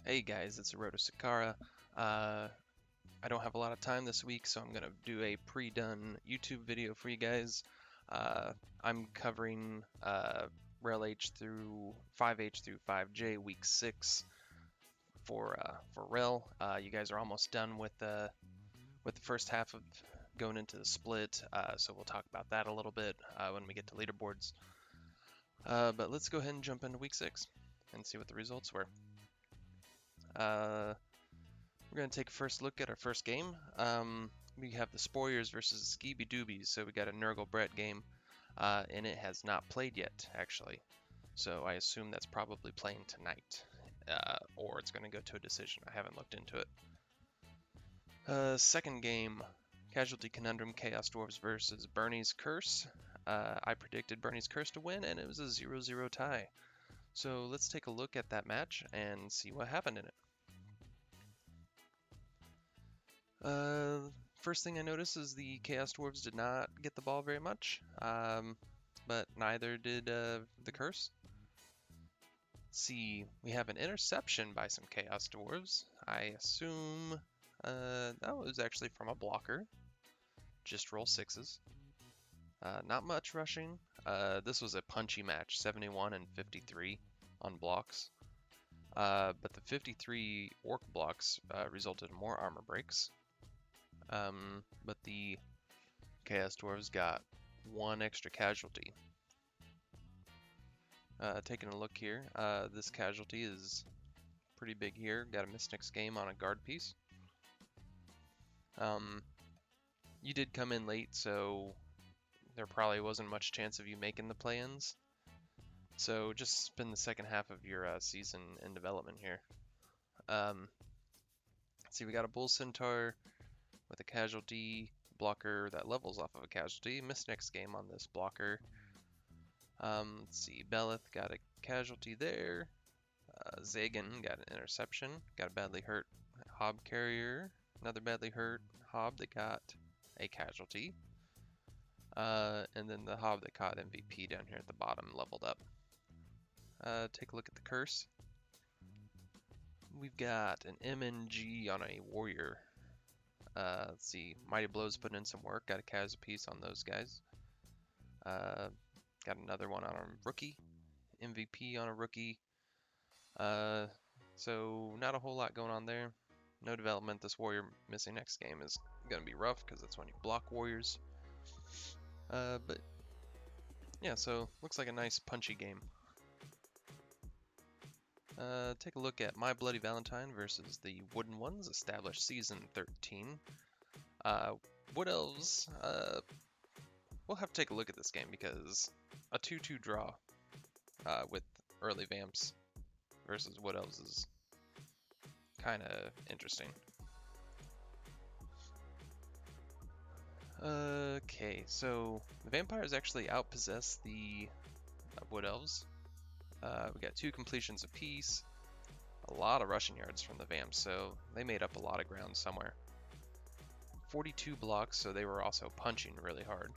Hey guys, it's Roto Sakara. I don't have a lot of time this week, so I'm gonna do a pre-done YouTube video for you guys. Uh, I'm covering REL H through 5H through 5J week 6 for REL. You guys are almost done with the first half of going into the split, so we'll talk about that a little bit when we get to leaderboards. But let's go ahead and jump into week 6 and see what the results were. We're going to take a first look at our first game. We have the Spoilers versus the Skeeby Doobies, so we got a Nurgle Brett game, and it has not played yet, actually. So I assume that's probably playing tonight, or it's going to go to a decision. I haven't looked into it. Second game, Casualty Conundrum Chaos Dwarves versus Bernie's Curse. I predicted Bernie's Curse to win, and it was a 0-0 tie. So let's take a look at that match and see what happened in it. First thing I noticed is the Chaos Dwarves did not get the ball very much, but neither did the Curse. Let's see, we have an interception by some Chaos Dwarves. I assume that was actually from a blocker. Just roll 6s. Not much rushing. This was a punchy match, 71 and 53 on blocks. But the 53 orc blocks resulted in more armor breaks. But the Chaos Dwarves got 1 extra casualty. Taking a look here, this casualty is pretty big here. Got a miss next game on a guard piece. You did come in late, so there probably wasn't much chance of you making the play-ins. So just spend the second half of your season in development here. Let's see, we got a Bull Centaur with a casualty blocker that levels off of a casualty. Missed next game on this blocker. Let's see, Belith got a casualty there. Zagan got an interception. Got a badly hurt Hob carrier. Another badly hurt Hob that got a casualty. And then the Hob that caught MVP down here at the bottom leveled up. Take a look at the curse. We've got an MNG on a warrior. Let's see, Mighty Blows putting in some work. Got a Kaz piece on those guys. Got another one on a rookie. MVP on a rookie. So not a whole lot going on there. No development. This warrior missing next game is going to be rough because that's when you block warriors. But yeah, so looks like a nice punchy game. Take a look at My Bloody Valentine versus the Wooden Ones, established season 13. Wood Elves, we'll have to take a look at this game because a 2-2 draw with early Vamps versus Wood Elves is kind of interesting. Okay, so the Vampires actually outpossess the Wood Elves. We got 2 completions apiece, a lot of rushing yards from the Vamps, so they made up a lot of ground somewhere. 42 blocks, so they were also punching really hard,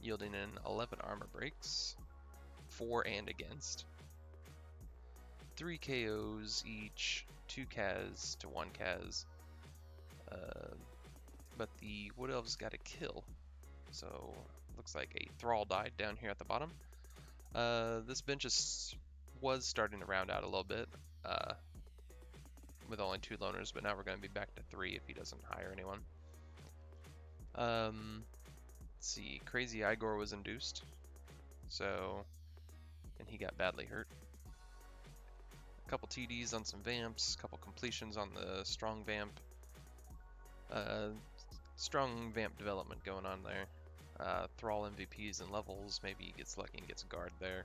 yielding in 11 armor breaks, 4 and against, 3 KOs each, 2 Kaz to 1 Kaz, but the Wood Elves got a kill, so looks like a Thrall died down here at the bottom. This bench was starting to round out a little bit, with only 2 loners, but now we're going to be back to 3 if he doesn't hire anyone. Let's see, Crazy Igor was induced, and he got badly hurt. A couple TDs on some Vamps, a couple completions on the Strong Vamp. Strong Vamp development going on there. Thrall MVPs and levels, maybe he gets lucky and gets a guard there.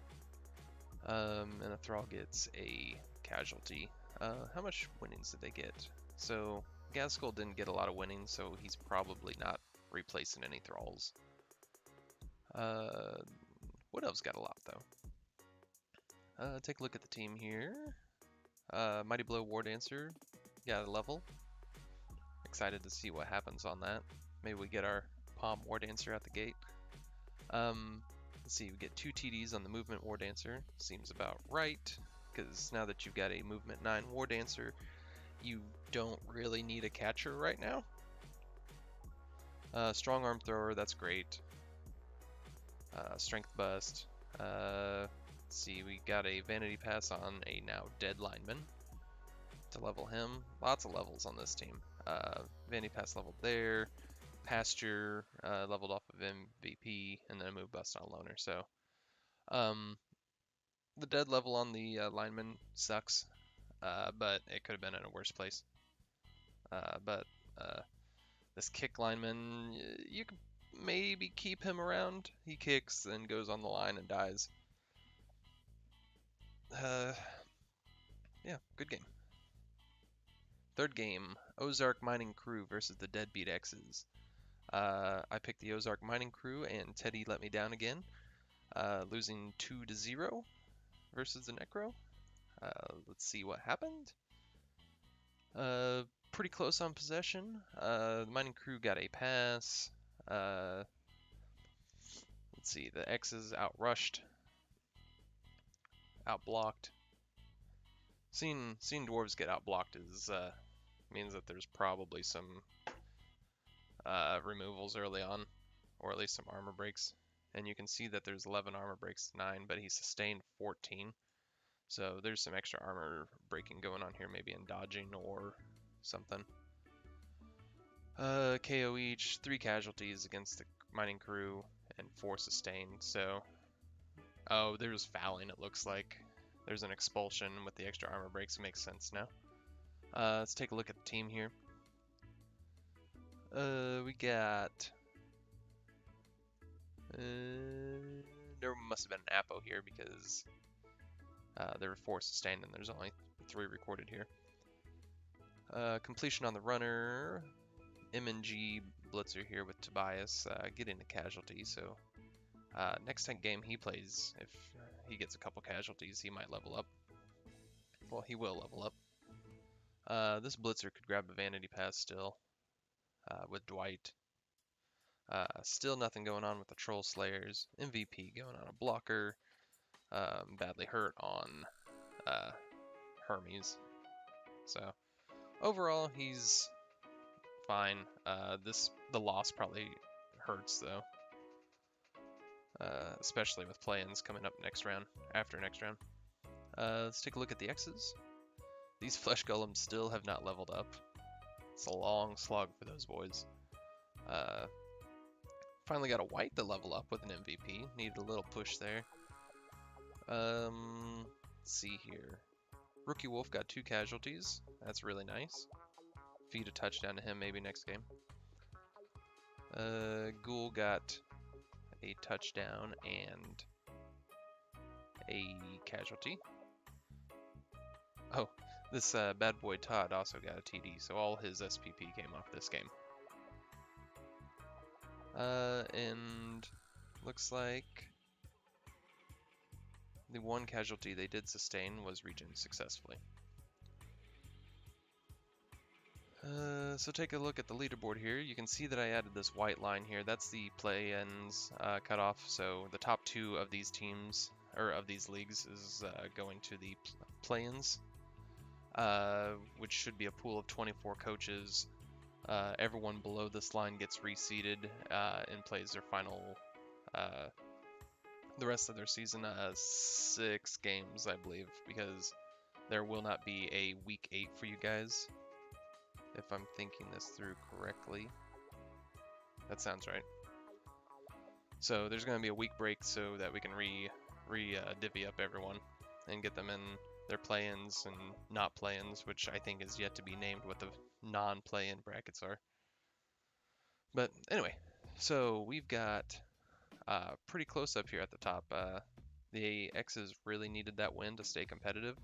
And a Thrall gets a casualty. How much winnings did they get? So Gaskell didn't get a lot of winnings, so he's probably not replacing any Thralls. What else got a lot though? Take a look at the team here. Mighty Blow War Dancer got a level. Excited to see what happens on that. Maybe we get our Palm War Dancer at the gate. Let's see, we get 2 TDs on the Movement War Dancer. Seems about right. because now that you've got a movement 9 War Dancer, you don't really need a catcher right now. Strong arm thrower, that's great. Strength bust. Let's see, we got a vanity pass on a now dead lineman to level him. Lots of levels on this team. Vanity pass leveled there. Pasture leveled off of MVP, and then a move bust on loner. So the dead level on the lineman sucks, but it could have been in a worse place. But this kick lineman, you could maybe keep him around. He kicks, then goes on the line and dies. Yeah, good game. Third game, Ozark Mining Crew versus the Deadbeat X's. I picked the Ozark Mining Crew, and Teddy let me down again, losing 2-0 versus the Necro. Let's see what happened. Pretty close on possession. The Mining Crew got a pass. Let's see, the X's outrushed, outblocked. Seeing dwarves get outblocked is means that there's probably some removals early on, or at least some armor breaks. And you can see that there's 11 armor breaks to 9, but he sustained 14. So there's some extra armor breaking going on here, maybe in dodging or something. KO each, 3 casualties against the Mining Crew, and 4 sustained. So, oh, there's fouling, it looks like. There's an expulsion with the extra armor breaks. Makes sense now. Let's take a look at the team here. We got... there must have been an Apo here because there were 4 sustained and there's only 3 recorded here. Completion on the runner. M&G Blitzer here with Tobias getting a casualty, so next game he plays, if he gets a couple casualties, he might level up. Well, he will level up. This Blitzer could grab a vanity pass still with Dwight. Still nothing going on with the Troll Slayers. MVP going on a blocker. Badly hurt on Hermes. So overall, he's fine. The loss probably hurts though, especially with play-ins coming up after next round. Let's take a look at the X's. These flesh golems still have not leveled up. It's a long slog for those boys. Finally got a white to level up with an MVP. Needed a little push there. Let's see here. Rookie Wolf got 2 casualties. That's really nice. Feed a touchdown to him maybe next game. Ghoul got a touchdown and a casualty. Oh, this bad boy Todd also got a TD, so all his SPP came off this game. And looks like the 1 casualty they did sustain was regened successfully. So take a look at the leaderboard here. You can see that I added this white line here. That's the play-ins cutoff. So the top 2 of these teams, or of these leagues, is going to the play-ins, which should be a pool of 24 coaches. Everyone below this line gets reseeded and plays their final, the rest of their season, 6 games, I believe, because there will not be a week 8 for you guys. If I'm thinking this through correctly. That sounds right. So there's going to be a week break so that we can divvy up everyone and get them in their play-ins and not play-ins, which I think is yet to be named what the non-play-in brackets are. But anyway, so we've got pretty close up here at the top. The X's really needed that win to stay competitive.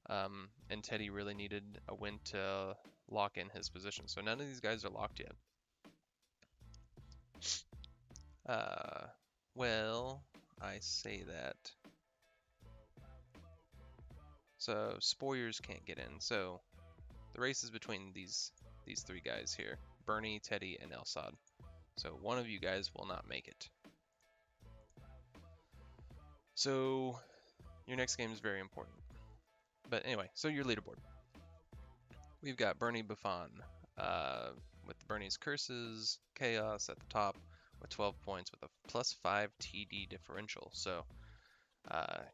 And Teddy really needed a win to lock in his position. So none of these guys are locked yet. Well, I say that. So Spoilers can't get in. So the race is between these 3 guys here. Bernie, Teddy, and Elsad. So one of you guys will not make it. So your next game is very important. But anyway, so your leaderboard. We've got Bernie Buffon with Bernie's Curses, Chaos at the top with 12 points with a +5 TD differential. So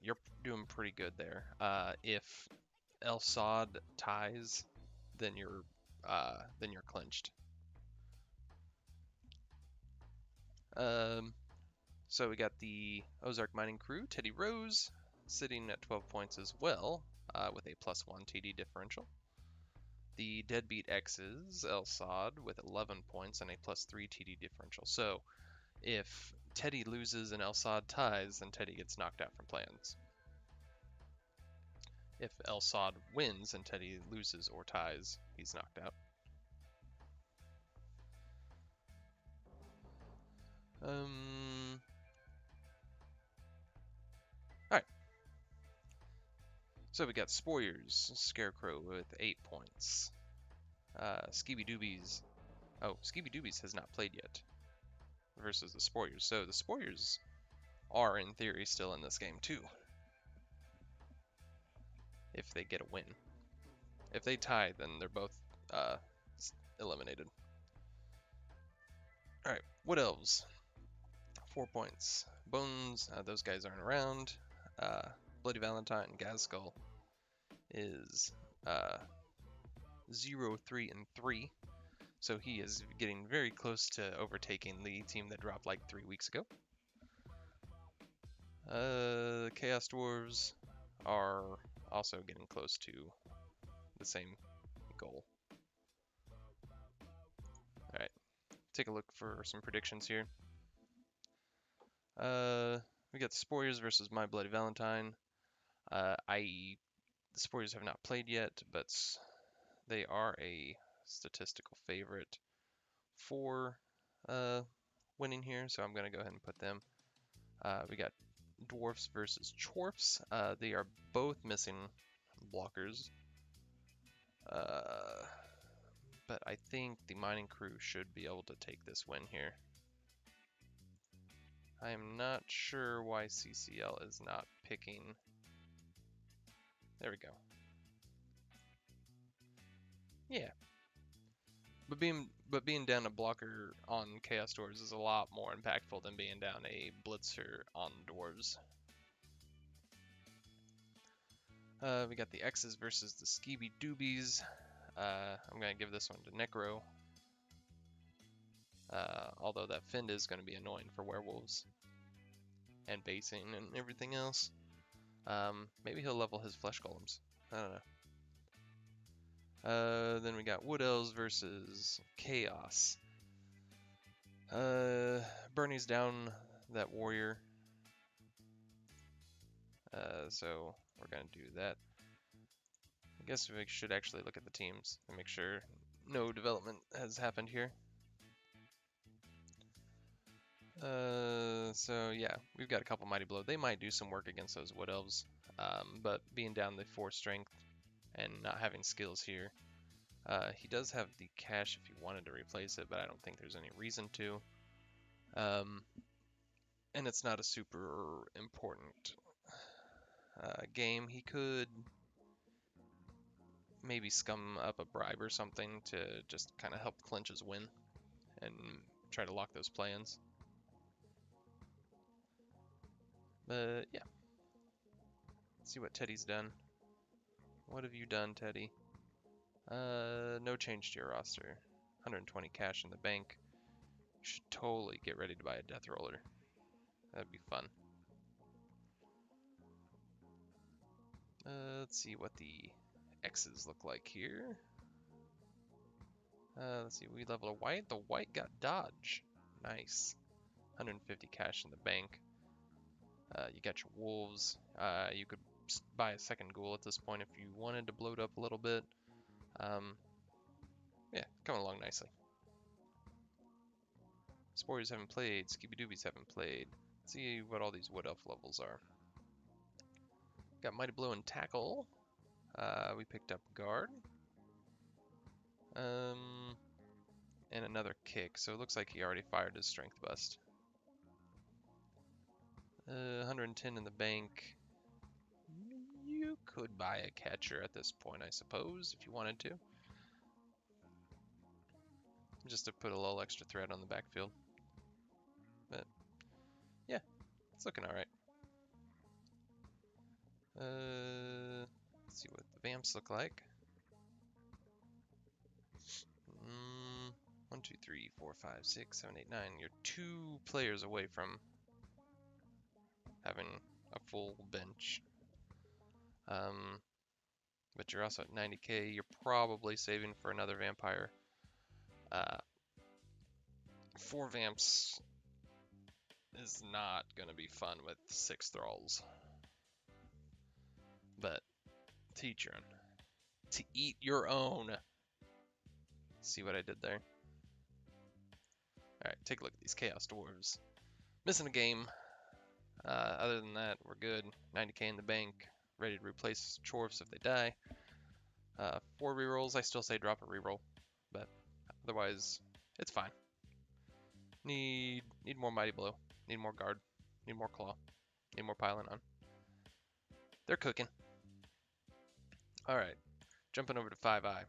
you're doing pretty good there. If El Saad ties, then you're clinched. So we got the Ozark Mining Crew, Teddy Rose, sitting at 12 points as well, with a +1 TD differential. The Deadbeat X's, El Saad, with 11 points and a +3 TD differential. So if Teddy loses and El Saad ties, then Teddy gets knocked out from plans. If El Saad wins and Teddy loses or ties, he's knocked out. Alright. So we got Spoyers, Scarecrow with 8 points. Skeeby Doobies. Oh, Skeeby Doobies has not played yet versus the Spoyers. So the Spoyers are, in theory, still in this game, too. If they get a win. If they tie, then they're both eliminated. Alright, Wood Elves. 4 points. Bones, those guys aren't around. Bloody Valentine, Gazskull is 0, 3, and 3. So he is getting very close to overtaking the team that dropped like 3 weeks ago. Chaos Dwarves are also getting close to the same goal. Alright, take a look for some predictions here. We got the Spoyers versus My Bloody Valentine. The Spoyers have not played yet, but they are a statistical favorite for winning here, so I'm going to go ahead and put them. We got Dwarfs versus Chorfs. They are both missing blockers. But I think the Mining Crew should be able to take this win here. I am not sure why CCL is not picking. There we go. Yeah. But being down a blocker on Chaos Dwarves is a lot more impactful than being down a Blitzer on Dwarves. We got the X's versus the Skeeby Doobies. I'm going to give this one to Necro. Although that Find is going to be annoying for werewolves. And basing and everything else. Maybe he'll level his flesh golems. I don't know. Then we got Wood Elves versus Chaos. Bernie's down that warrior. So we're going to do that. I guess we should actually look at the teams and make sure no development has happened here. So yeah, we've got a couple Mighty Blow. They might do some work against those Wood Elves, but being down the 4 strength and not having skills here, he does have the cash if he wanted to replace it, but I don't think there's any reason to. And it's not a super important game. He could maybe scum up a bribe or something to just kind of help clinch his win and try to lock those plans. But yeah. Let's see what Teddy's done. What have you done, Teddy? No change to your roster. 120 cash in the bank. You should totally get ready to buy a death roller. That'd be fun. Let's see what the X's look like here. Let's see, we level a white. The white got dodge. Nice. 150 cash in the bank. You got your wolves. You could buy a second ghoul at this point if you wanted to bloat up a little bit. Yeah, coming along nicely. Spoilers haven't played. Skeeby Doobies haven't played. Let's see what all these Wood Elf levels are. Got Mighty Blow and Tackle. We picked up Guard. And another Kick. So it looks like he already fired his Strength Bust. 110 in the bank. You could buy a catcher at this point, I suppose, if you wanted to. Just to put a little extra threat on the backfield. But, yeah, it's looking alright. Let's see what the Vamps look like. 1, 2, 3, 4, 5, 6, 7, 8, 9. You're 2 players away from having a full bench. But you're also at 90k. You're probably saving for another vampire. 4 Vamps is not going to be fun with 6 Thralls. But to each your own. To eat your own. See what I did there? Alright, take a look at these Chaos Dwarves. Missing a game. Other than that, we're good. 90k in the bank. Ready to replace Chorfs if they die. 4 rerolls. I still say drop a reroll. But otherwise, it's fine. Need more Mighty Blow. Need more Guard. Need more Claw. Need more Piling on. They're cooking. Alright. Jumping over to 5i.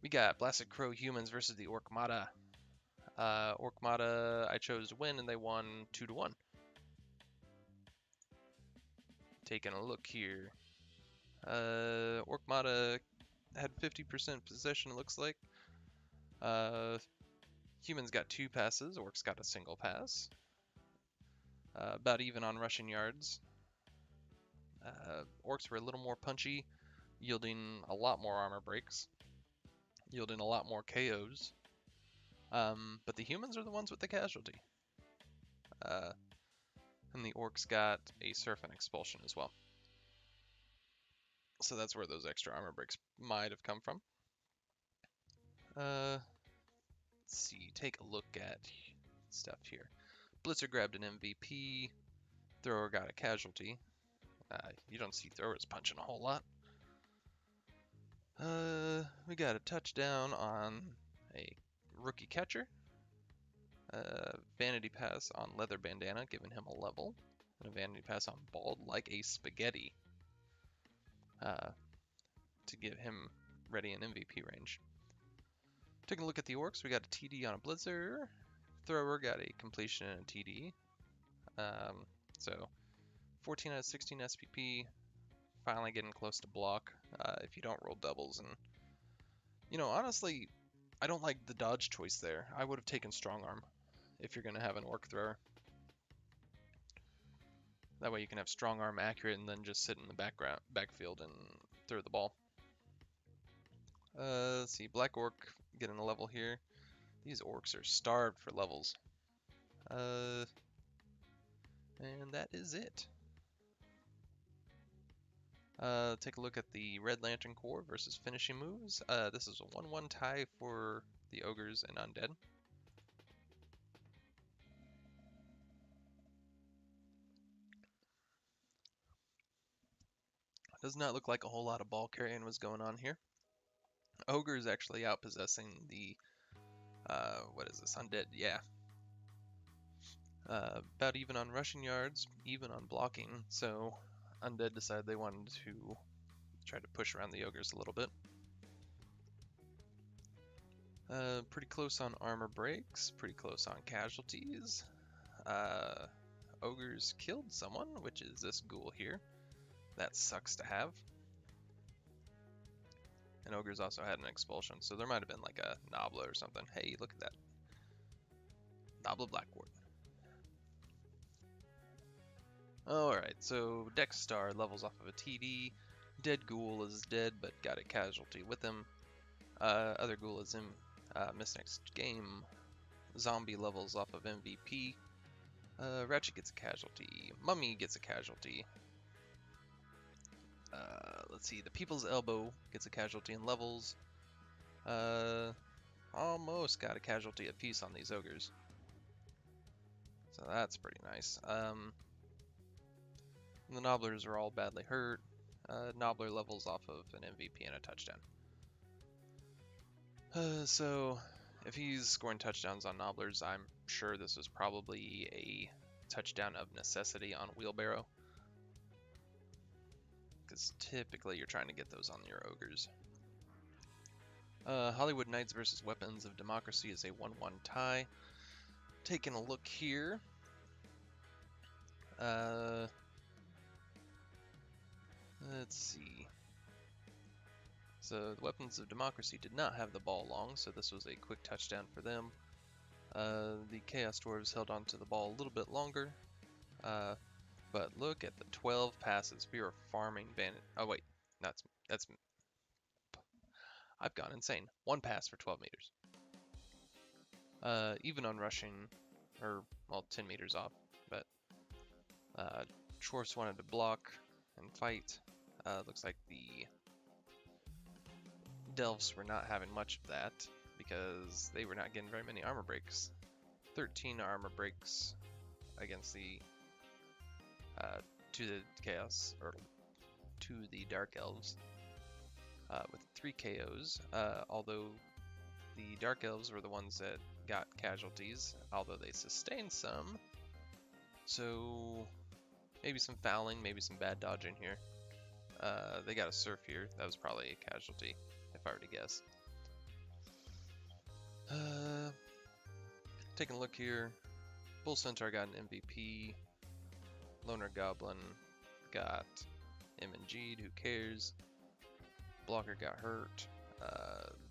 We got Blasted Crow Humans versus the Orkmata. Orkmata, I chose to win, and they won 2-1. Taking a look here. Orkmata had 50% possession, it looks like. Humans got 2 passes. Orcs got a single pass. About even on rushing yards. Orcs were a little more punchy, yielding a lot more armor breaks, yielding a lot more KOs. But the humans are the ones with the casualty. And the orcs got a Surf and Expulsion as well. So that's where those extra armor breaks might have come from. Let's see, take a look at stuff here. Blitzer grabbed an MVP. Thrower got a casualty. You don't see throwers punching a whole lot. We got a touchdown on a rookie catcher. Vanity pass on Leather Bandana, giving him a level. And a vanity pass on Bald like a spaghetti. To get him ready in MVP range. Taking a look at the orcs, we got a TD on a Blitzer. Thrower got a completion and a TD. So 14 out of 16 SPP. Finally getting close to block if you don't roll doubles. And, you know, honestly, I don't like the dodge choice there. I would have taken Strong Arm if you're going to have an orc thrower. That way you can have Strong Arm accurate and then just sit in the backfield and throw the ball. Let's see, Black Orc getting a level here. These orcs are starved for levels. And that is it. Take a look at the Red Lantern Corps versus finishing moves. This is a 1-1 tie for the Ogres and Undead. Does not look like a whole lot of ball carrying was going on here. Ogres actually outpossessing the, what is this, Undead, yeah. About even on rushing yards, even on blocking, so Undead decided they wanted to try to push around the Ogres a little bit. Pretty close on armor breaks, pretty close on casualties. Ogres killed someone, which is this ghoul here. That sucks to have. And Ogres also had an expulsion, so there might have been like a Nobla or something. Hey, look at that. Nobla Blackward. Alright, so Dexstar levels off of a TD. Dead Ghoul is dead, but got a casualty with him. Other Ghoul is in missed next game. Zombie levels off of MVP. Ratchet gets a casualty. Mummy gets a casualty. Let's see, the People's Elbow gets a casualty in levels. Almost got a casualty apiece on these ogres. So that's pretty nice. The Nobblers are all badly hurt. Nobbler levels off of an MVP and a touchdown. So if he's scoring touchdowns on Nobblers, I'm sure this was probably a touchdown of necessity on Wheelbarrow. because typically you're trying to get those on your ogres. Hollywood Knights versus Weapons of Democracy is a 1-1 tie. Taking a look here. Let's see. So the Weapons of Democracy did not have the ball long, so this was a quick touchdown for them. The Chaos Dwarves held on to the ball a little bit longer. But look at the 12 passes. We are farming bandit. Oh wait, that's I've gone insane. 1 pass for 12 meters. Even on rushing, or well, 10 meters off. But Dwarfs wanted to block and fight. Looks like the Delves were not having much of that because they were not getting very many armor breaks. 13 armor breaks against the to the Chaos, or to the Dark Elves, with 3 KOs, although the Dark Elves were the ones that got casualties, although they sustained some, so maybe some fouling, maybe some bad dodging here. They got a surf here, that was probably a casualty, if I were to guess. Taking a look here, Bull Centaur got an MVP, Loner Goblin got MNG'd, who cares? Blocker got hurt.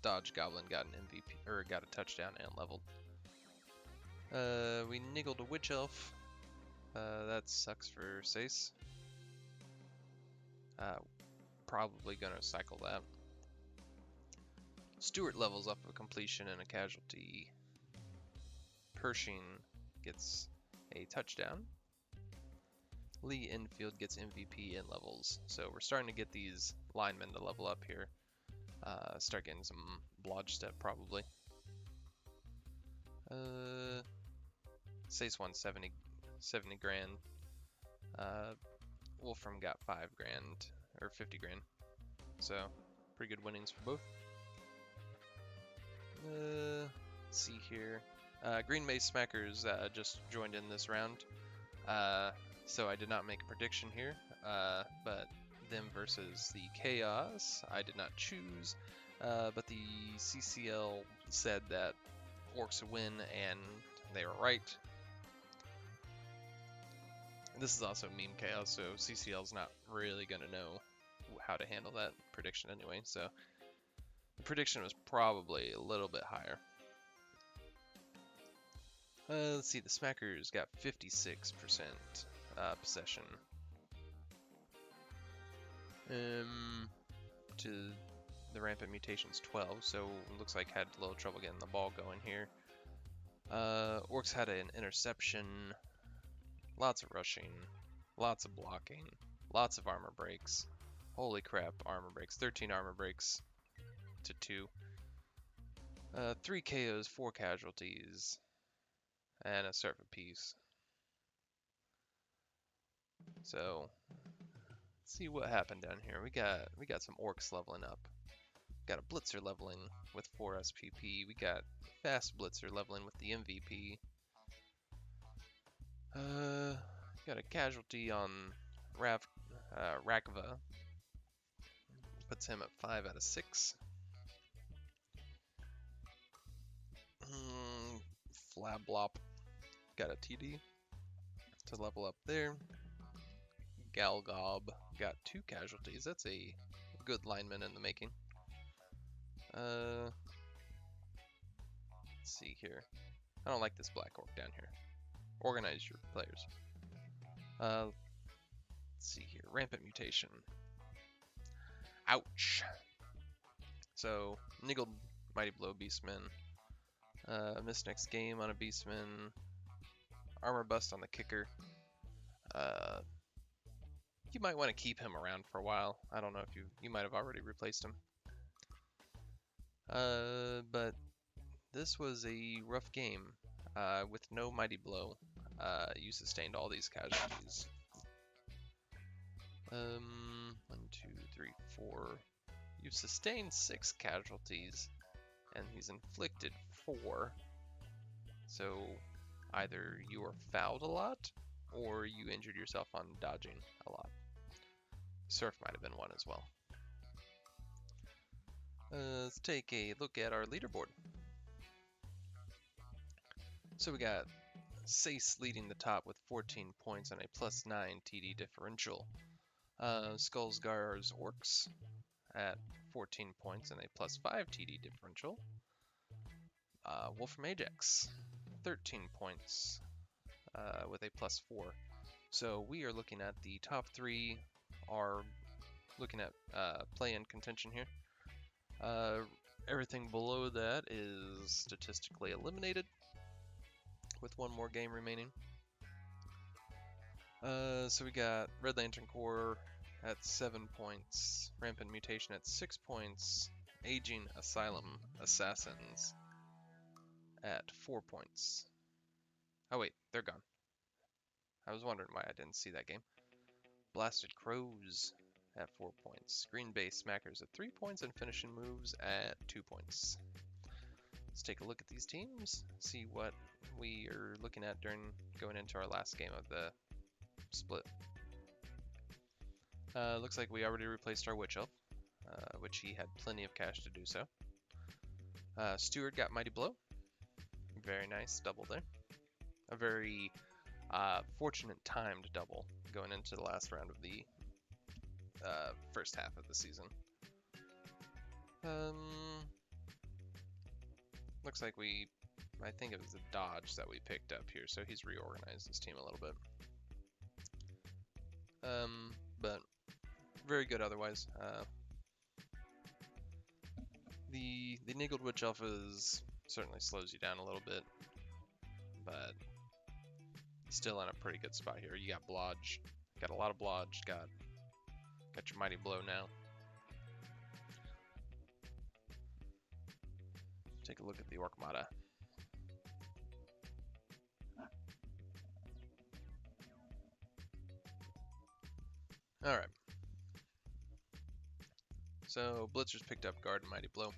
Dodge Goblin got an MVP, or got a touchdown and leveled. We niggled a Witch Elf. That sucks for Sace. Probably gonna cycle that. Stewart levels up a completion and a casualty. Pershing gets a touchdown. Lee Infield gets MVP and levels. So we're starting to get these linemen to level up here. Start getting some blodge step probably. Sace won 70 grand. Wolfram got 5 grand, or 50 grand. So pretty good winnings for both. Let's see here. Green Mace Smackers just joined in this round. So I did not make a prediction here, but them versus the Chaos, I did not choose, but the CCL said that Orcs would win, and they were right. This is also meme chaos, so CCL's not really going to know how to handle that prediction anyway, so the prediction was probably a little bit higher. Let's see, the Smackers got 56% possession. To the Rampant Mutations 12, so it looks like had a little trouble getting the ball going here. Orcs had an interception, lots of rushing, lots of blocking, lots of armor breaks. Holy crap, armor breaks. 13 armor breaks to 2. 3 KOs, 4 casualties, and a surf apiece. So let's see what happened down here. We got some Orcs leveling up. Got a Blitzer leveling with 4 SPP. We got Fast Blitzer leveling with the MVP. Got a casualty on Rakva. Puts him at 5 out of 6. Flablop got a TD to level up there. Galgob got 2 casualties. That's a good lineman in the making. Let's see here. I don't like this Black Orc down here. Organize your players. Let's see here. Rampant Mutation. Ouch. So, niggled Mighty Blow Beastman. Missed next game on a Beastman. Armor Bust on the Kicker. You might want to keep him around for a while. I don't know if you might have already replaced him. But this was a rough game. With no Mighty Blow, you sustained all these casualties. 1, 2, 3, 4. You've sustained 6 casualties, and he's inflicted 4. So either you are fouled a lot, or you injured yourself on dodging a lot. Surf might have been one as well. Let's take a look at our leaderboard. So we got Sace leading the top with 14 points and a +9 TD differential. Skullsgar's Orcs at 14 points and a +5 TD differential. Wolfram Ajax, 13 points with a +4. So we are looking at the top three are looking at play-in contention here. Everything below that is statistically eliminated with one more game remaining. So we got Red Lantern Corps at 7 points, Rampant Mutation at 6 points, Aging Asylum Assassins at 4 points. Oh wait, they're gone. I was wondering why I didn't see that game. Blasted Crows at 4 points, Green Bay Smackers at 3 points, and Finishing Moves at 2 points. Let's take a look at these teams, see what we are looking at during going into our last game of the split. Looks like we already replaced our Witch Elf, which he had plenty of cash to do so. Steward got Mighty Blow. Very nice, double there. A very fortunate timed double going into the last round of the first half of the season. Looks like I think it was a dodge that we picked up here, so he's reorganized his team a little bit. But very good otherwise. The Niggled Witch Elf certainly slows you down a little bit, but still in a pretty good spot here. You got Blodge, got a lot of Blodge, got your Mighty Blow now. Take a look at the Orkmata. Alright. So Blitzer's picked up Guard and Mighty Blow.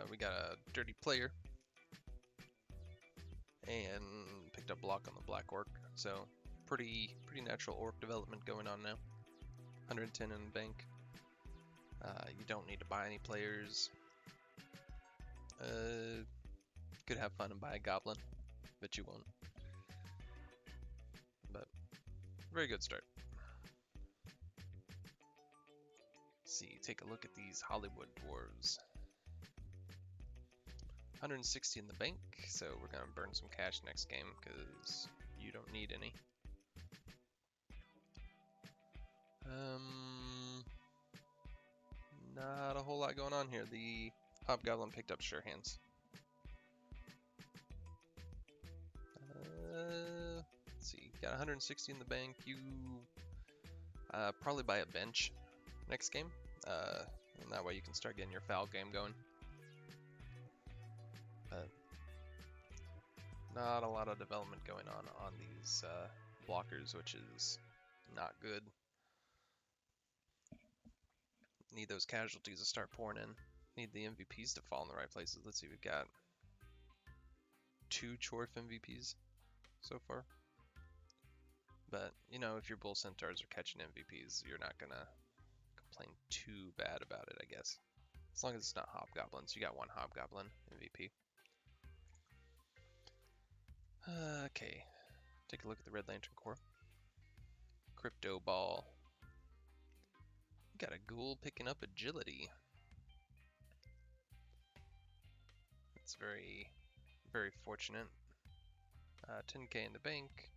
We got a Dirty Player. And picked up Block on the Black Orc. So pretty natural Orc development going on now. 110 in the bank. You don't need to buy any players. Could have fun and buy a Goblin, but you won't. But very good start. Let's see, take a look at these Hollywood Dwarves. 160 in the bank, so we're gonna burn some cash next game because you don't need any. Not a whole lot going on here. The Hobgoblin picked up Sure Hands. Let's see, got 160 in the bank. You probably buy a bench next game, and that way you can start getting your foul game going. Not a lot of development going on these blockers, which is not good. Need those casualties to start pouring in. Need the MVPs to fall in the right places. Let's see, we've got 2 Chorf MVPs so far. But, you know, if your Bull Centaurs are catching MVPs, you're not gonna complain too bad about it, I guess. As long as it's not Hobgoblins. You got 1 Hobgoblin MVP. Okay, take a look at the Red Lantern Corps. Crypto Ball. Got a Ghoul picking up Agility. It's very, very fortunate. 10k in the bank.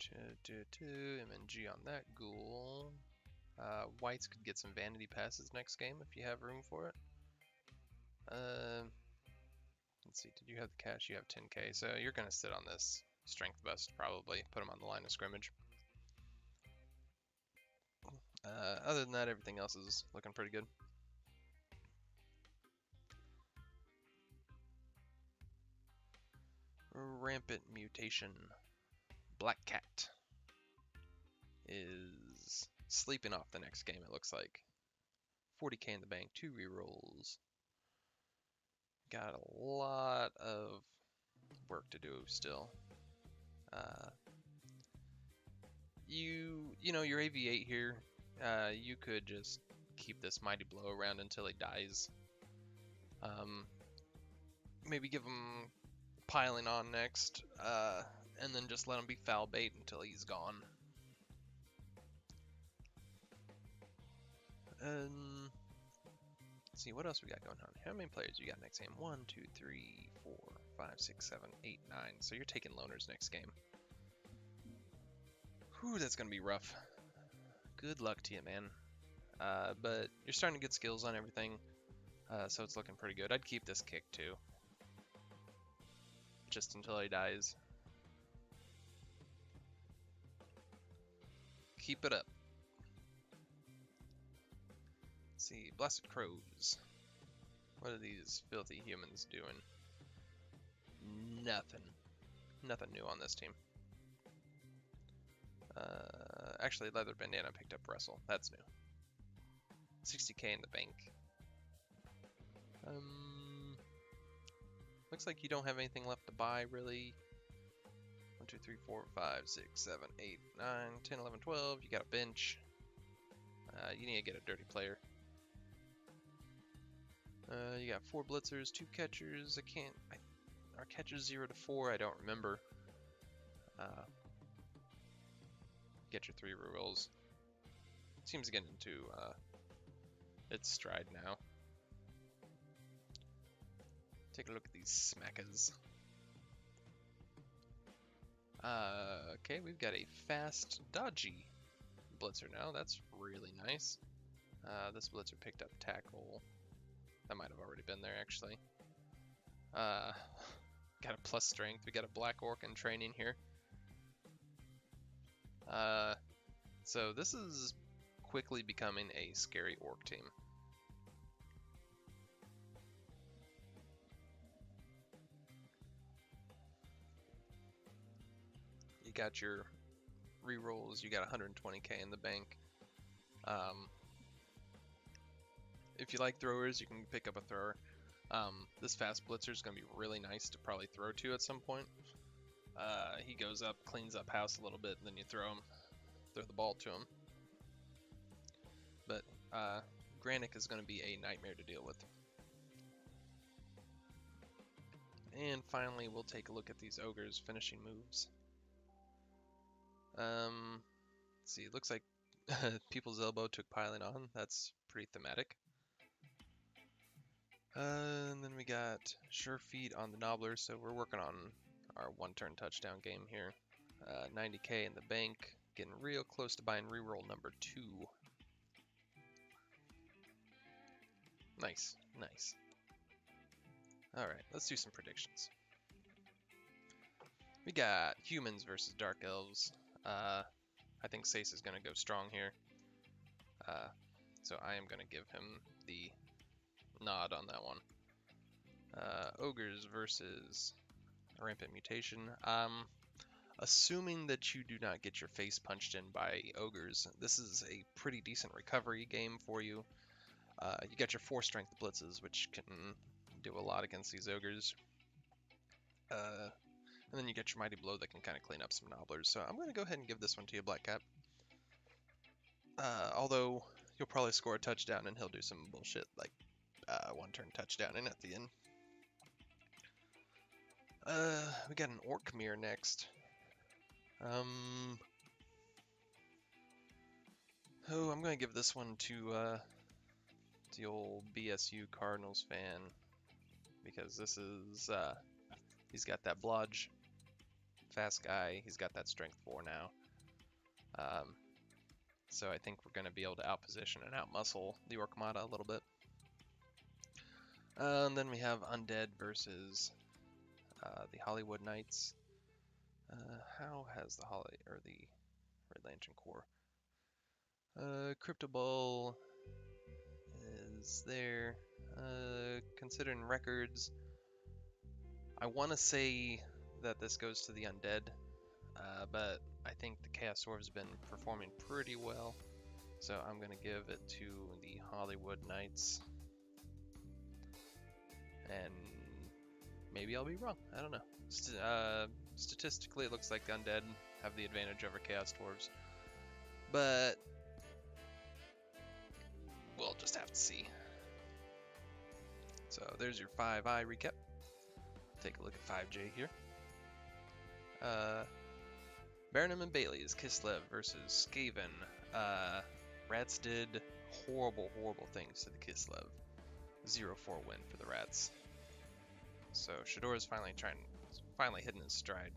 MNG on that Ghoul. Whites could get some Vanity Passes next game if you have room for it. Let's see, did you have the cash? You have 10k, so you're going to sit on this Strength Vest probably. Put them on the line of scrimmage. Other than that, everything else is looking pretty good. Rampant Mutation. Black Cat is sleeping off the next game, it looks like. 40k in the bank, 2 rerolls. Got a lot of work to do still. you know, your AV8 here, you could just keep this Mighty Blow around until he dies. Maybe give him Piling On next, and then just let him be foul bait until he's gone. Let's see, what else we got going on? How many players you got next game? 1, 2, 3, 4, 5, 6, 7, 8, 9. So you're taking loners next game. Whew, that's gonna be rough. Good luck to you, man. But you're starting to get skills on everything, so it's looking pretty good. I'd keep this kick too, just until he dies. Keep it up. Let's see, Blasted Crows. What are these filthy humans doing? Nothing. Nothing new on this team. Actually, Leather Bandana picked up Wrestle. That's new. 60k in the bank. Looks like you don't have anything left to buy, really. 1, 2, 3, 4, 5, 6, 7, 8, 9, 10, 11, 12. You got a bench. You need to get a dirty player. You got 4 blitzers, 2 catchers. Are catchers 0 to 4? I don't remember. Get your 3 rerolls. Seems getting into its stride now. Take a look at these smackers. Okay, we've got a fast, dodgy blitzer now. That's really nice. This blitzer picked up tackle. That might have already been there, actually. Got a plus strength. We got a black orc in training here. So this is quickly becoming a scary orc team. You got your rerolls, you got 120k in the bank. If you like throwers, you can pick up a thrower. This fast blitzer is going to be really nice to probably throw to at some point. He goes up, cleans up house a little bit, and then you throw the ball to him. But Granick is going to be a nightmare to deal with. And finally, we'll take a look at these ogres' finishing moves. Let's see, it looks like People's Elbow took Piling On. That's pretty thematic. And then we got Sure Feet on the Nobbler, so we're working on our one-turn touchdown game here. 90k in the bank, getting real close to buying reroll number 2. Nice, nice. Alright, let's do some predictions. We got humans versus dark elves. I think Sace is going to go strong here. So I am going to give him the nod on that one. Ogres versus Rampant Mutation. Assuming that you do not get your face punched in by ogres, this is a pretty decent recovery game for you. You got your 4 strength blitzes, which can do a lot against these ogres. And then you get your Mighty Blow that can kind of clean up some nobblers. So I'm going to go ahead and give this one to you, Black Cap. Although you'll probably score a touchdown and he'll do some bullshit like one-turn touchdown in at the end. We got an Orc Mirror next. Oh, I'm going to give this one to the old BSU Cardinals fan. Because this is, he's got that blodge. Fast guy. He's got that strength 4 now. So I think we're going to be able to outposition and outmuscle the Orcmata a little bit. And then we have Undead versus the Hollywood Knights. How has the Red Lantern Corps? Crypto Ball is there. Considering records, I want to say that this goes to the Undead, but I think the Chaos Dwarves have been performing pretty well, so I'm going to give it to the Hollywood Knights. And maybe I'll be wrong. I don't know. Statistically, it looks like Undead have the advantage over Chaos Dwarves. but we'll just have to see. So there's your 5I recap. Take a look at 5J here. Baranum and Bailey's Kislev versus Skaven. Rats did horrible things to the Kislev. 0-4 win for the Rats. So Shador's finally hitting his stride.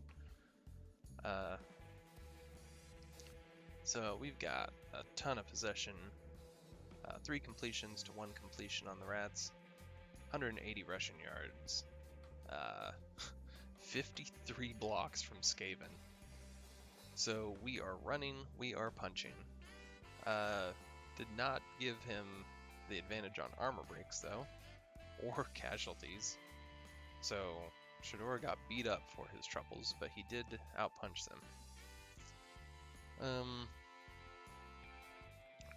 So we've got a ton of possession. 3 completions to 1 completion on the Rats. 180 rushing yards. 53 blocks from Skaven. So we are running, we are punching. Did not give him the advantage on armor breaks though, or casualties. So Shador got beat up for his troubles, but he did outpunch them.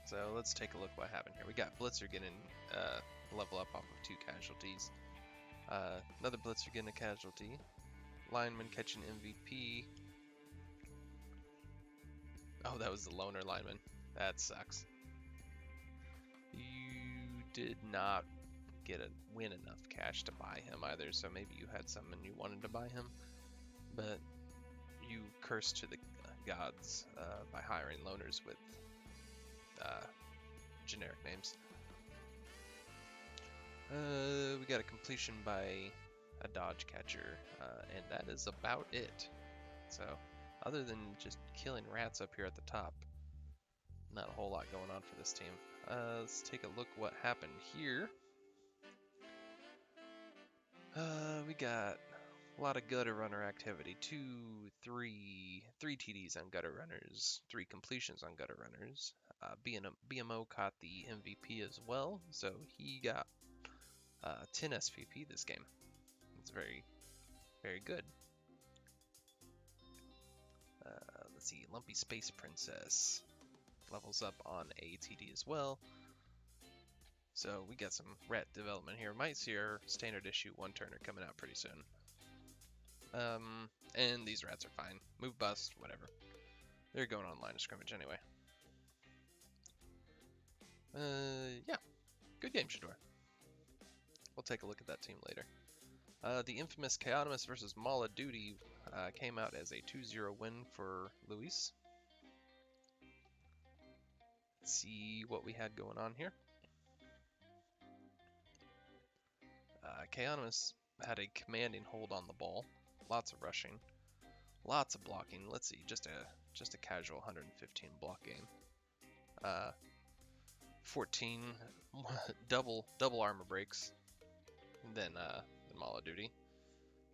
So let's take a look what happened here. We got Blitzer getting level up off of 2 casualties. Another Blitzer getting a casualty. Lineman catching MVP. Oh, that was the loner lineman. That sucks. You did not win enough cash to buy him either, so maybe you had some and you wanted to buy him, but you cursed to the gods by hiring loners with generic names. We got a completion by a dodge catcher, and that is about it. So, other than just killing rats up here at the top, not a whole lot going on for this team. Let's take a look what happened here. We got a lot of gutter runner activity. 3 TDs on gutter runners, 3 completions on gutter runners. BMO caught the MVP as well, so he got 10 SPP this game. It's very, very good. Let's see, Lumpy Space Princess levels up on a TD as well. So we got some rat development here. Might see our standard issue 1-turner coming out pretty soon. And these rats are fine. Move bust, whatever. They're going on line of scrimmage anyway. Yeah. Good game, Shador. We'll take a look at that team later. The infamous Chaotimus versus Mala Duty came out as a 2-0 win for Luis. Let's see what we had going on here. Chaotimus had a commanding hold on the ball. Lots of rushing. Lots of blocking. Let's see, just a casual 115 block game. 14 double armor breaks. Then Mala Duty.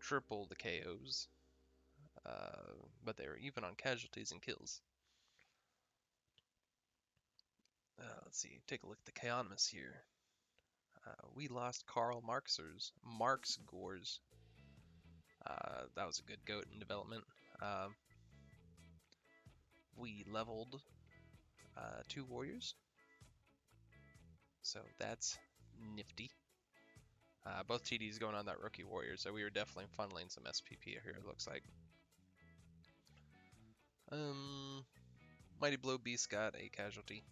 Triple the KOs. But they were even on casualties and kills. Let's see, take a look at the Chaotimus here. We lost Karl Marx Gores. That was a good goat in development. We leveled 2 warriors. So that's nifty. Both TDs going on that rookie warrior, so we were definitely funneling some SPP here, it looks like. Mighty Blow Beast got a casualty.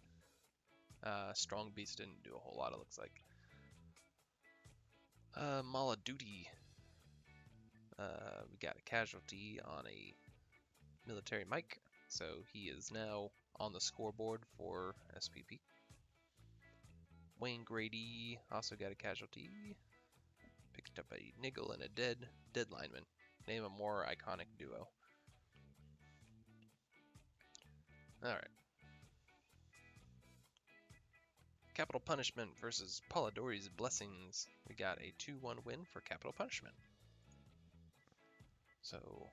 Strong Beast didn't do a whole lot, it looks like. Mala Duty. We got a casualty on a military Mike, so he is now on the scoreboard for SPP. Wayne Grady also got a casualty. Picked up a niggle and a dead lineman. Name a more iconic duo. Alright. Capital Punishment versus Polidori's Blessings. We got a 2-1 win for Capital Punishment. So,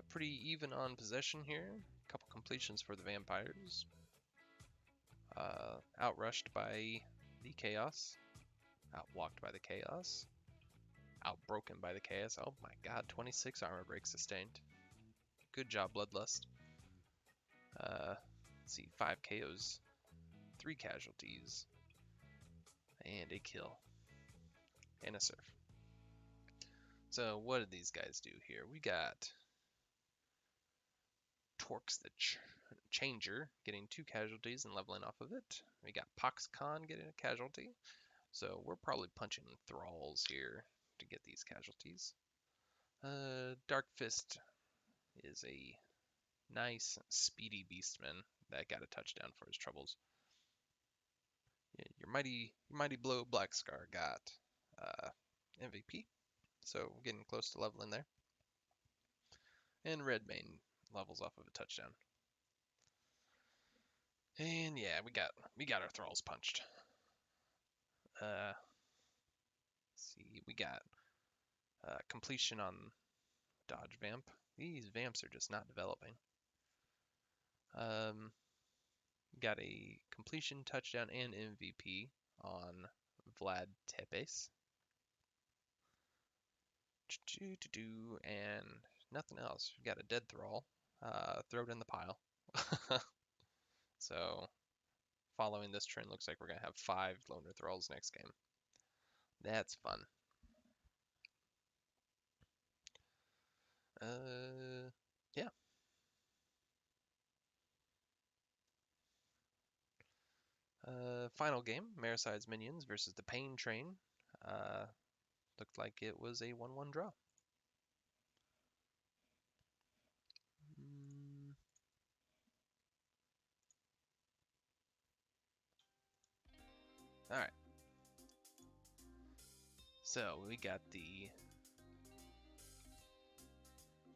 pretty even on possession here. A couple completions for the Vampires. Outrushed by the Chaos. Outwalked by the Chaos. Outbroken by the Chaos. Oh my god, 26 armor breaks sustained. Good job, Bloodlust. Let's see, 5 KOs. 3 casualties. And a kill. And a surf. So what did these guys do here? We got Torques the Changer, getting 2 casualties and leveling off of it. We got PoxCon getting a casualty. So we're probably punching thralls here to get these casualties. Dark Fist is a nice, speedy beastman that got a touchdown for his troubles. Yeah, your mighty blow Black Scar got MVP, so getting close to leveling there. And Redbane levels off of a touchdown. And yeah, we got our thralls punched. Let's see, we got completion on Dodge Vamp. These Vamps are just not developing. Got a completion, touchdown, and MVP on Vlad Tepes. And nothing else. We got a dead thrall. Throw it in the pile. So, following this trend, looks like we're going to have 5 loner thralls next game. That's fun. Yeah. Final game, Maricide's Minions versus the Pain Train. Looked like it was a 1-1 draw. Alright. So, we got the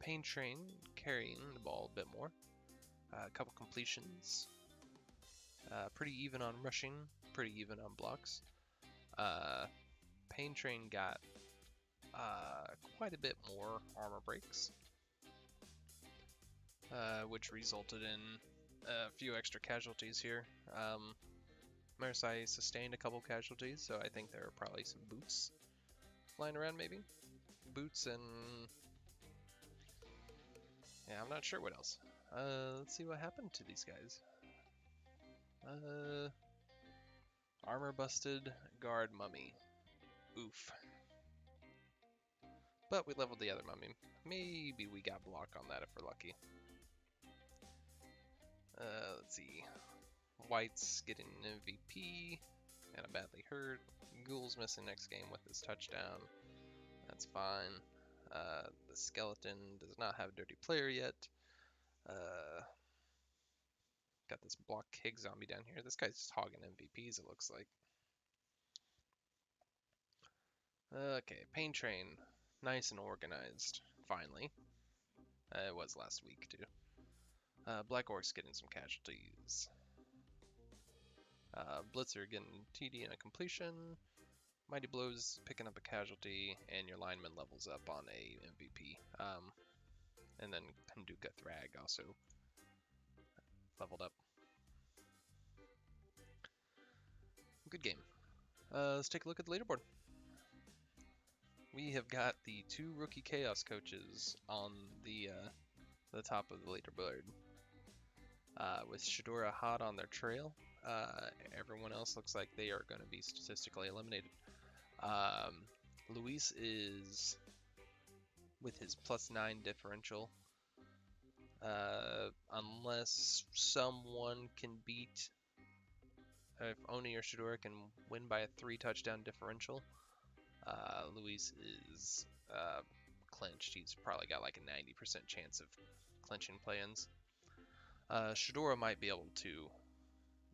Pain Train carrying the ball a bit more. A couple completions. Pretty even on rushing, pretty even on blocks. Pain Train got quite a bit more armor breaks, which resulted in a few extra casualties here. Marseille sustained a couple casualties, so I think there are probably some boots lying around, maybe. Boots and... yeah, I'm not sure what else. Let's see what happened to these guys. Armor busted, guard mummy. Oof. But we leveled the other mummy. Maybe we got block on that if we're lucky. Let's see. White's getting an MVP. And a badly hurt. Ghoul's missing next game with his touchdown. That's fine. The skeleton does not have dirty player yet. Got this block kick zombie down here. This guy's just hogging MVPs, it looks like. Okay, Pain Train. Nice and organized, finally. It was last week, too. Black Orc's getting some casualties. Blitzer getting TD and a completion. Mighty Blows picking up a casualty, and your lineman levels up on a MVP. And then Kanduka Thrag also leveled up. Good game. Let's take a look at the leaderboard. We have got the 2 rookie Chaos coaches on the top of the leaderboard. With Shadora hot on their trail, everyone else looks like they are going to be statistically eliminated. Luis is with his +9 differential. Unless someone can beat, if Oni or Shadora can win by a 3 touchdown differential, Luis is clinched. He's probably got like a 90% chance of clinching play-ins. Shadora might be able to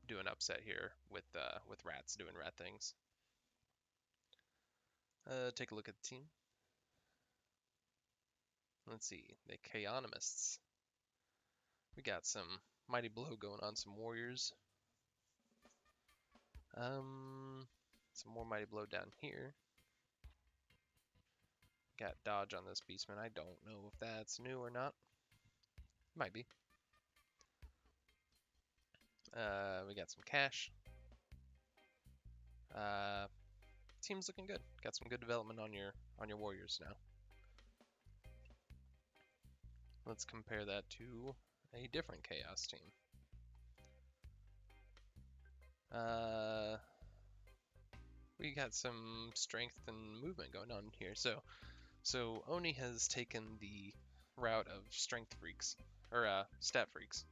do an upset here with rats doing rat things. Take a look at the team. Let's see, the Chaonomists. We got some Mighty Blow going on, some Warriors. Some more Mighty Blow down here. Got Dodge on this Beastman. I don't know if that's new or not. Might be. We got some cash. Team's looking good. Got some good development on your Warriors now. Let's compare that to a different Chaos team. We got some strength and movement going on here. So Oni has taken the route of strength freaks. or stat freaks.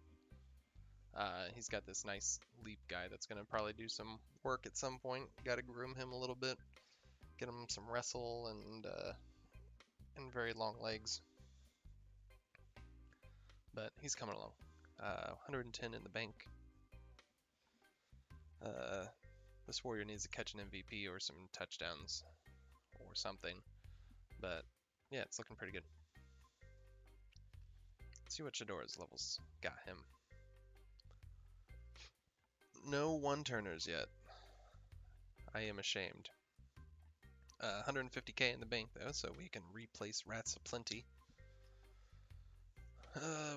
He's got this nice leap guy that's gonna probably do some work at some point. Got to groom him a little bit, get him some wrestle and very long legs. But he's coming along. 110 in the bank. This warrior needs to catch an MVP or some touchdowns or something. But yeah, it's looking pretty good. Let's see what Shadora's levels got him. No one-turners yet. I am ashamed. 150k in the bank though, so we can replace Rats Aplenty.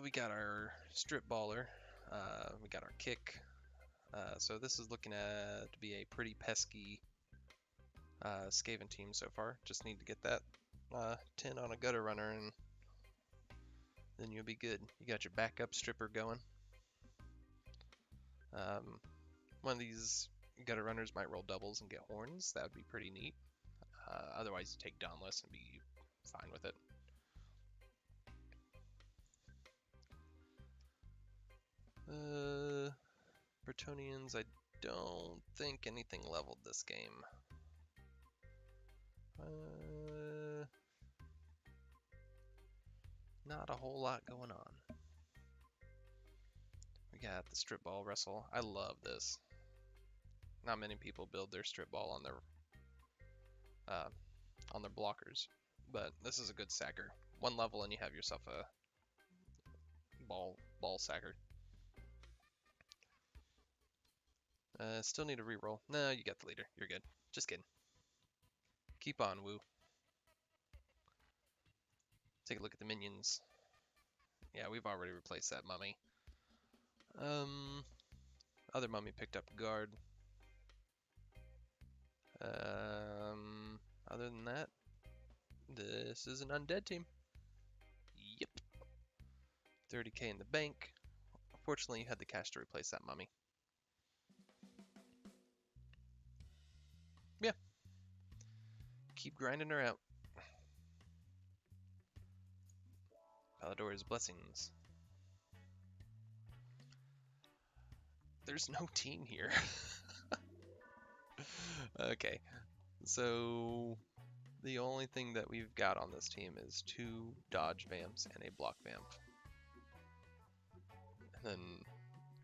We got our strip baller. We got our kick. So this is looking to be a pretty pesky Skaven team so far. Just need to get that 10 on a gutter runner and then you'll be good. You got your backup stripper going. One of these gutter runners might roll doubles and get horns. That would be pretty neat. Otherwise, you take Dauntless and be fine with it. Bretonians, I don't think anything leveled this game. Not a whole lot going on. We got the strip ball wrestle. I love this. Not many people build their strip ball on their blockers, but this is a good sacker. One level and you have yourself a ball sacker. Still need a reroll. No, you got the leader. You're good. Just kidding. Keep on, Woo. Take a look at the minions. Yeah, we've already replaced that mummy. Other mummy picked up guard. Other than that, this is an undead team. Yep. 30k in the bank. Unfortunately, you had the cash to replace that mummy. Yeah. Keep grinding her out. Palador's blessings. There's no team here. Okay, so the only thing that we've got on this team is 2 dodge vamps and a block vamp. And then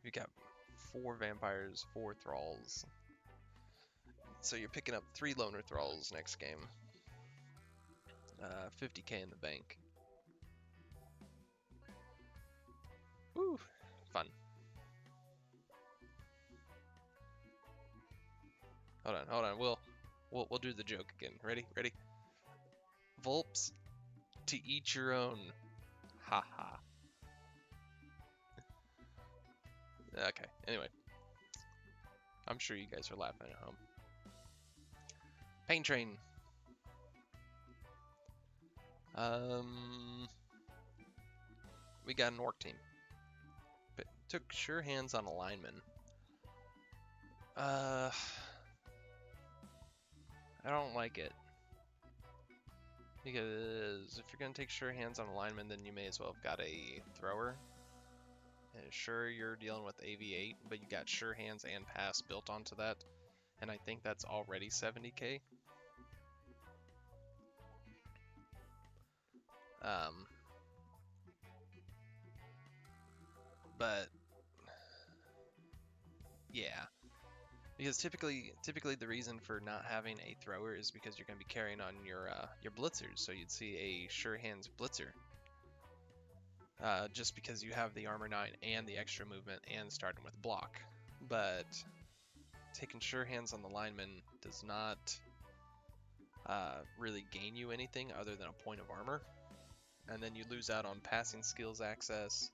we got 4 vampires, 4 thralls. So you're picking up 3 loner thralls next game. 50k in the bank. Woo, fun. Hold on. We'll do the joke again. Ready? Volps, to each your own. Haha. Okay. Anyway, I'm sure you guys are laughing at home. Pain Train. We got an orc team. But took sure hands on a lineman. I don't like it. Because if you're going to take sure hands on a lineman, then you may as well have got a thrower. And sure, you're dealing with AV8, but you got sure hands and pass built onto that. And I think that's already 70k. But yeah, because typically the reason for not having a thrower is because you're going to be carrying on your blitzers. So you'd see a sure hands blitzer. Just because you have the armor 9 and the extra movement and starting with block. But taking sure hands on the lineman does not really gain you anything other than a point of armor. And then you lose out on passing skills access.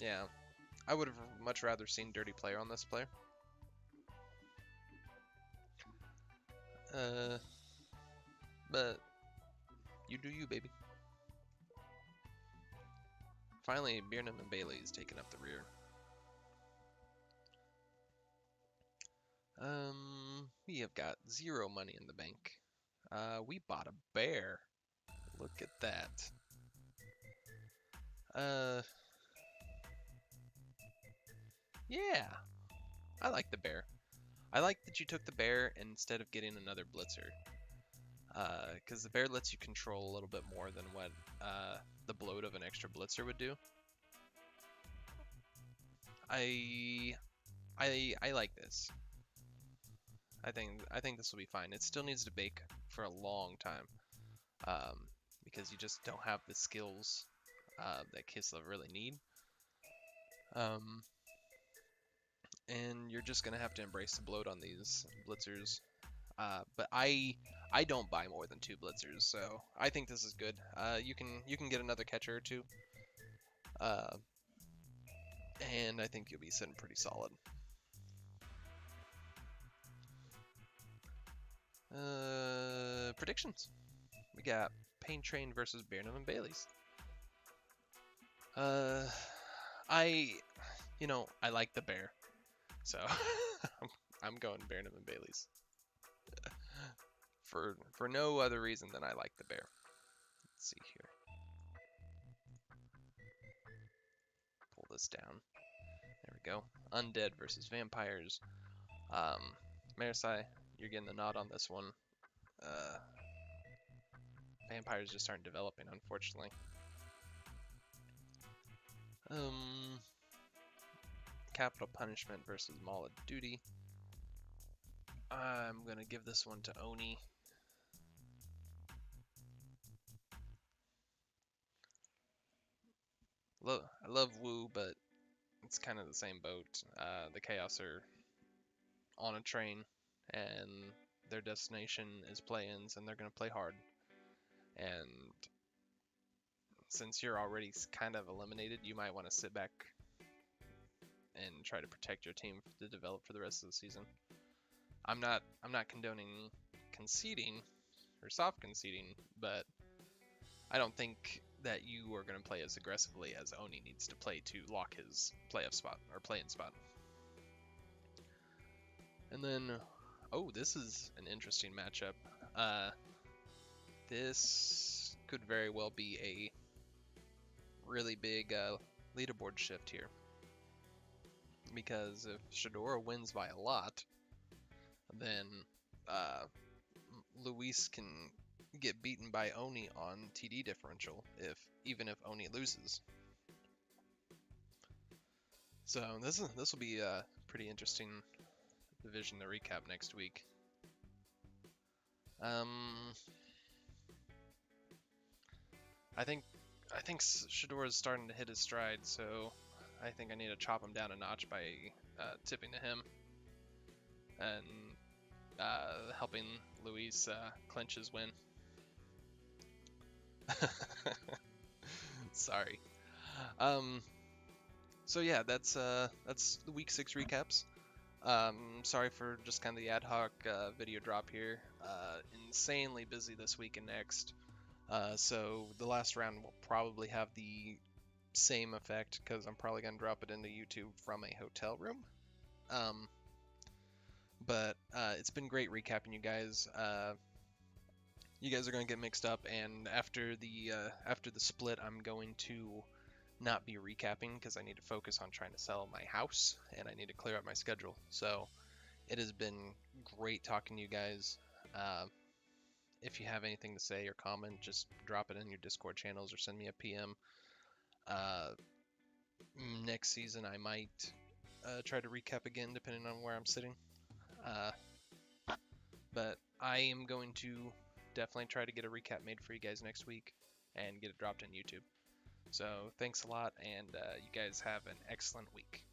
Yeah, I would have much rather seen Dirty Player on this player. But you do you, baby. Finally, Byrnam and Bailey is taking up the rear. We have got 0 money in the bank. We bought a bear. Look at that. Uh, yeah, I like the bear. I like that you took the bear instead of getting another blitzer. Because the bear lets you control a little bit more than what the bloat of an extra blitzer would do. I like this. I think this will be fine. It still needs to bake for a long time, um, because you just don't have the skills that Kislev really need. Um, and you're just gonna have to embrace the bloat on these blitzers. But I don't buy more than 2 blitzers, so I think this is good. You can get another catcher or two, uh, and I think you'll be sitting pretty solid. Predictions. We got Pain Train versus Burnham and Bailey's. Uh, I like the bear, so I'm going Burnham and Bailey's for no other reason than I like the bear. Let's see here. Pull this down. There we go. Undead versus vampires. Marisai, you're getting the nod on this one. Uh, Vampires just aren't developing, unfortunately. Capital Punishment versus Mall of Duty. I'm gonna give this one to Oni. I love Wu, but it's kind of the same boat. The Chaos are on a train, and their destination is play-ins, and they're gonna play hard. And since you're already kind of eliminated, you might want to sit back and try to protect your team to develop for the rest of the season. I'm not condoning conceding or soft conceding, but I don't think that you are going to play as aggressively as Oni needs to play to lock his playoff spot or play-in spot. And then, oh, this is an interesting matchup. This could very well be a really big leaderboard shift here. Because if Shadora wins by a lot, then Luis can get beaten by Oni on TD differential even if Oni loses. So this will be a pretty interesting division to recap next week. I think Shador is starting to hit his stride, so I think I need to chop him down a notch by tipping to him and helping Luis clinch his win. Sorry. So yeah, that's the week 6 recaps. Sorry for just kind of the ad hoc video drop here. Insanely busy this week and next. So the last round will probably have the same effect because I'm probably going to drop it into YouTube from a hotel room. But it's been great recapping you guys. You guys are going to get mixed up, and after the split, I'm going to not be recapping because I need to focus on trying to sell my house and I need to clear up my schedule. So it has been great talking to you guys. If you have anything to say or comment, just drop it in your Discord channels or send me a PM. Next season, I might try to recap again, depending on where I'm sitting. But I am going to definitely try to get a recap made for you guys next week and get it dropped on YouTube. So thanks a lot, and you guys have an excellent week.